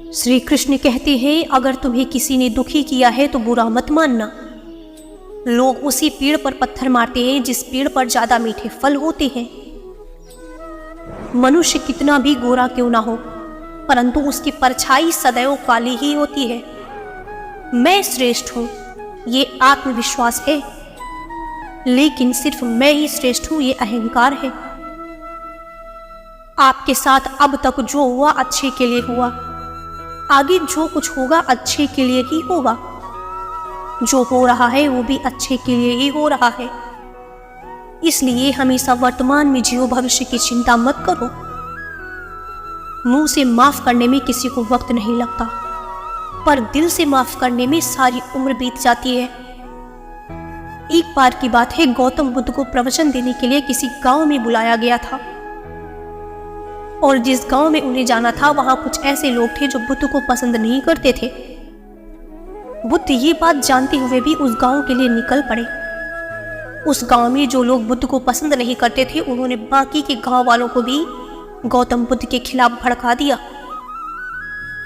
श्री कृष्ण कहते हैं, अगर तुम्हें किसी ने दुखी किया है तो बुरा मत मानना। लोग उसी पेड़ पर पत्थर मारते हैं जिस पेड़ पर ज्यादा मीठे फल होते हैं। मनुष्य कितना भी गोरा क्यों ना हो, परंतु उसकी परछाई सदैव काली ही होती है। मैं श्रेष्ठ हूं, ये आत्मविश्वास है, लेकिन सिर्फ मैं ही श्रेष्ठ हूं, ये अहंकार है। आपके साथ अब तक जो हुआ अच्छे के लिए हुआ, आगे जो कुछ होगा अच्छे के लिए ही होगा। जो हो रहा है वो भी अच्छे के लिए ही हो रहा है। इसलिए हमेशा वर्तमान में जियो, भविष्य की चिंता मत करो। मुंह से माफ करने में किसी को वक्त नहीं लगता, पर दिल से माफ करने में सारी उम्र बीत जाती है। एक बार की बात है, गौतम बुद्ध को प्रवचन देने के लिए किसी गांव में बुलाया गया था, और जिस गांव में उन्हें जाना था वहां कुछ ऐसे लोग थे जो बुद्ध को पसंद नहीं करते थे। बुद्ध ये बात जानते हुए भी उस गांव के लिए निकल पड़े। उस गांव में जो लोग बुद्ध को पसंद नहीं करते थे, उन्होंने बाकी के गांव वालों को भी गौतम बुद्ध के खिलाफ भड़का दिया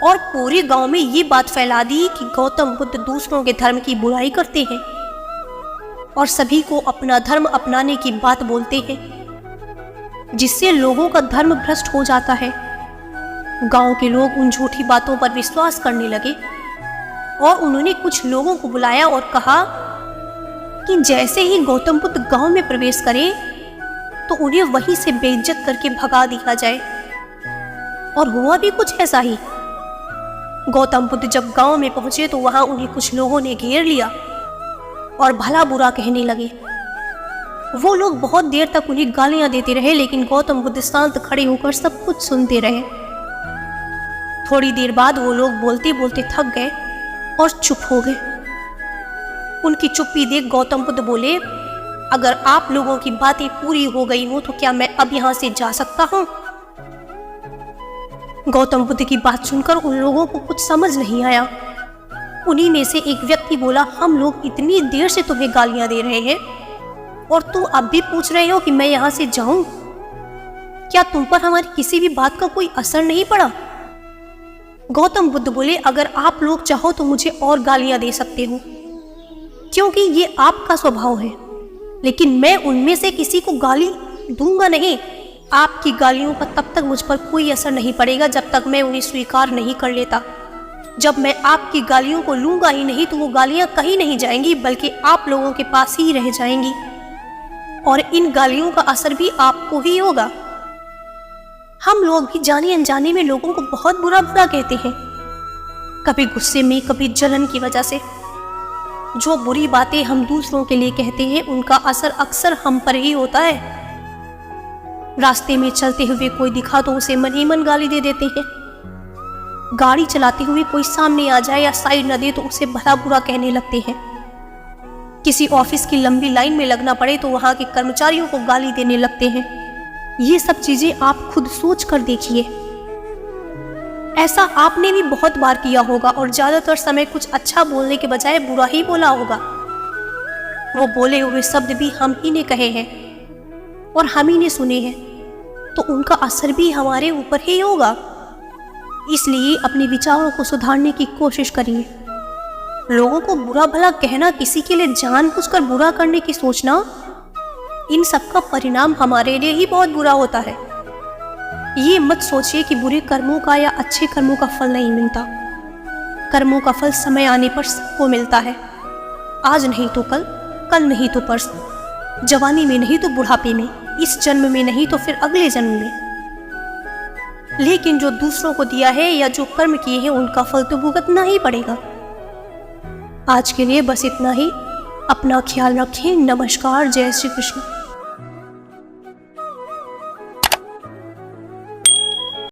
और पूरे गांव में ये बात फैला दी कि गौतम बुद्ध दूसरों के धर्म की बुराई करते हैं और सभी को अपना धर्म अपनाने की बात बोलते हैं, जिससे लोगों का धर्म भ्रष्ट हो जाता है। गांव के लोग उन झूठी बातों पर विश्वास करने लगे और उन्होंने कुछ लोगों को बुलाया और कहा कि जैसे ही गौतम बुद्ध गांव में प्रवेश करें तो उन्हें वहीं से बेइज्जत करके भगा दिया जाए। और हुआ भी कुछ ऐसा ही। गौतम बुद्ध जब गांव में पहुंचे तो वहां उन्हें कुछ लोगों ने घेर लिया और भला बुरा कहने लगे। वो लोग बहुत देर तक उन्हें गालियां देते रहे, लेकिन गौतम बुद्ध शांत खड़े होकर सब कुछ सुनते रहे। थोड़ी देर बाद वो लोग बोलते बोलते थक गए और चुप हो गए। उनकी चुप्पी देख गौतम बुद्ध बोले, अगर आप लोगों की बातें पूरी हो गई हो तो क्या मैं अब यहां से जा सकता हूं? गौतम बुद्ध की बात सुनकर उन लोगों को कुछ समझ नहीं आया। उन्हीं में से एक व्यक्ति बोला, हम लोग इतनी देर से तुम्हें गालियां दे रहे हैं और तुम अब भी पूछ रहे हो कि मैं यहां से जाऊं? क्या तुम पर हमारी किसी भी बात का कोई असर नहीं पड़ा? गौतम बुद्ध बोले, अगर आप लोग चाहो तो मुझे और गालियां दे सकते हो, क्योंकि ये आपका स्वभाव है, लेकिन मैं उनमें से किसी को गाली दूंगा नहीं। आपकी गालियों का तब तक मुझ पर कोई असर नहीं पड़ेगा जब तक मैं उन्हें स्वीकार नहीं कर लेता। जब मैं आपकी गालियों को लूंगा ही नहीं तो वो गालियां कहीं नहीं जाएंगी, बल्कि आप लोगों के पास ही रह जाएंगी और इन गालियों का असर भी आपको ही होगा। हम लोग भी जाने अनजाने में लोगों को बहुत बुरा बुरा कहते हैं, कभी गुस्से में, कभी जलन की वजह से। जो बुरी बातें हम दूसरों के लिए कहते हैं उनका असर अक्सर हम पर ही होता है। रास्ते में चलते हुए कोई दिखा तो उसे मन ही मन गाली दे देते हैं। गाड़ी चलाते हुए कोई सामने आ जाए या साइड न दे तो उसे भला बुरा कहने लगते हैं। किसी ऑफिस की लंबी लाइन में लगना पड़े तो वहां के कर्मचारियों को गाली देने लगते हैं। ये सब चीजें आप खुद सोच कर देखिए। ऐसा आपने भी बहुत बार किया होगा और ज्यादातर समय कुछ अच्छा बोलने के बजाय बुरा ही बोला होगा। वो बोले हुए शब्द भी हम ही ने कहे हैं और हम ही ने सुने हैं, तो उनका असर भी हमारे ऊपर ही होगा। इसलिए अपने विचारों को सुधारने की कोशिश करिए। लोगों को बुरा भला कहना, किसी के लिए जानबूझकर बुरा करने की सोचना, इन सब का परिणाम हमारे लिए ही बहुत बुरा होता है। ये मत सोचिए कि बुरे कर्मों का या अच्छे कर्मों का फल नहीं मिलता। कर्मों का फल समय आने पर सबको मिलता है। आज नहीं तो कल, कल नहीं तो परसों, जवानी में नहीं तो बुढ़ापे में, इस जन्म में नहीं तो फिर अगले जन्म में। लेकिन जो दूसरों को दिया है या जो कर्म किए हैं उनका फल तो भुगतना ही पड़ेगा। आज के लिए बस इतना ही। अपना ख्याल रखें। नमस्कार। जय श्री कृष्ण।